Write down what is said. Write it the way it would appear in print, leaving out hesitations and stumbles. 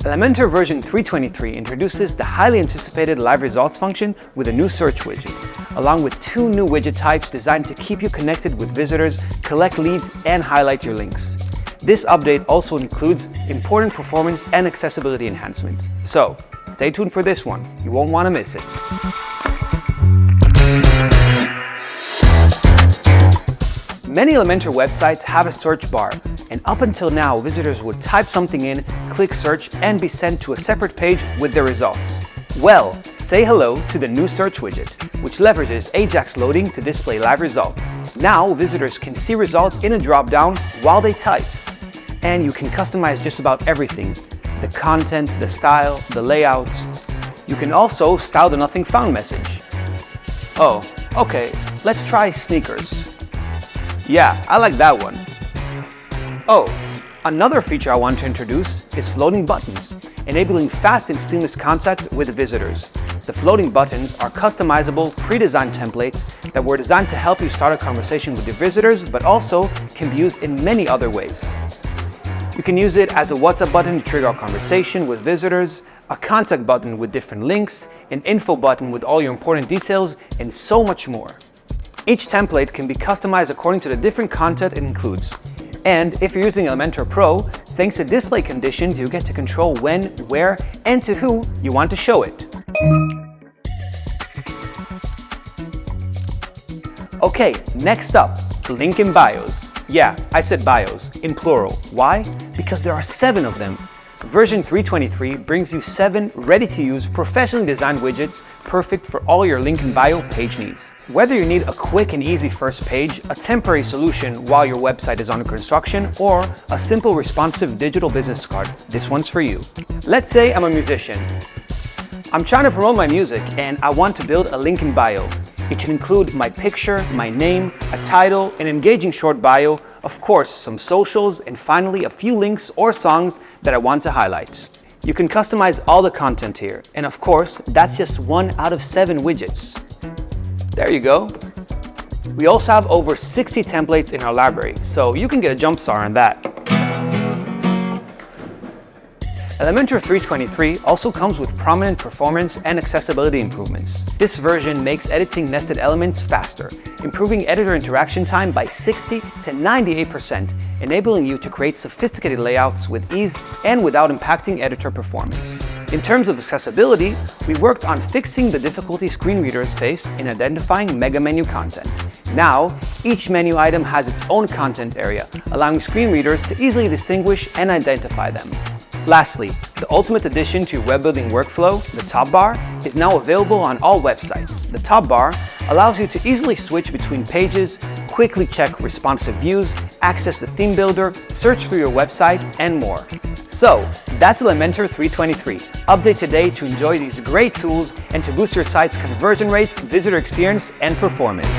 Elementor version 3.23 introduces the highly anticipated live results function with a new search widget, along with 2 new widget types designed to keep you connected with visitors, collect leads, and highlight your links. This update also includes important performance and accessibility enhancements. So, stay tuned for this one. You won't want to miss it. Many Elementor websites have a search bar, and up until now, visitors would type something in, click search, and be sent to a separate page with their results. Well, say hello to the new search widget, which leverages Ajax loading to display live results. Now, visitors can see results in a drop-down while they type. And you can customize just about everything: the content, the style, the layout. You can also style the nothing found message. Oh, okay, let's try sneakers. Yeah, I like that one. Oh, another feature I want to introduce is floating buttons, enabling fast and seamless contact with visitors. The floating buttons are customizable, pre-designed templates that were designed to help you start a conversation with your visitors, but also can be used in many other ways. You can use it as a WhatsApp button to trigger a conversation with visitors, a contact button with different links, an info button with all your important details, and so much more. Each template can be customized according to the different content it includes. And if you're using Elementor Pro, thanks to display conditions, you get to control when, where, and to who you want to show it. Okay, next up, link in bios. Yeah, I said bios, in plural. Why? Because there are 7 of them. Version 3.23 brings you 7 ready-to-use, professionally designed widgets perfect for all your link in bio page needs. Whether you need a quick and easy first page, a temporary solution while your website is under construction, or a simple responsive digital business card, this one's for you. Let's say I'm a musician. I'm trying to promote my music and I want to build a link in bio. It should include my picture, my name, a title, an engaging short bio, of course some socials, and finally a few links or songs that I want to highlight. You can customize all the content here, and of course that's just 1 out of 7 widgets. There you go. We also have over 60 templates in our library, so you can get a jump start on that. Elementor 3.23 also comes with prominent performance and accessibility improvements. This version makes editing nested elements faster, improving editor interaction time by 60 to 98%, enabling you to create sophisticated layouts with ease and without impacting editor performance. In terms of accessibility, we worked on fixing the difficulty screen readers faced in identifying mega menu content. Now, each menu item has its own content area, allowing screen readers to easily distinguish and identify them. Lastly, the ultimate addition to your web building workflow, the top bar, is now available on all websites. The top bar allows you to easily switch between pages, quickly check responsive views, access the theme builder, search for your website, and more. So, that's Elementor 3.23. Update today to enjoy these great tools and to boost your site's conversion rates, visitor experience, and performance.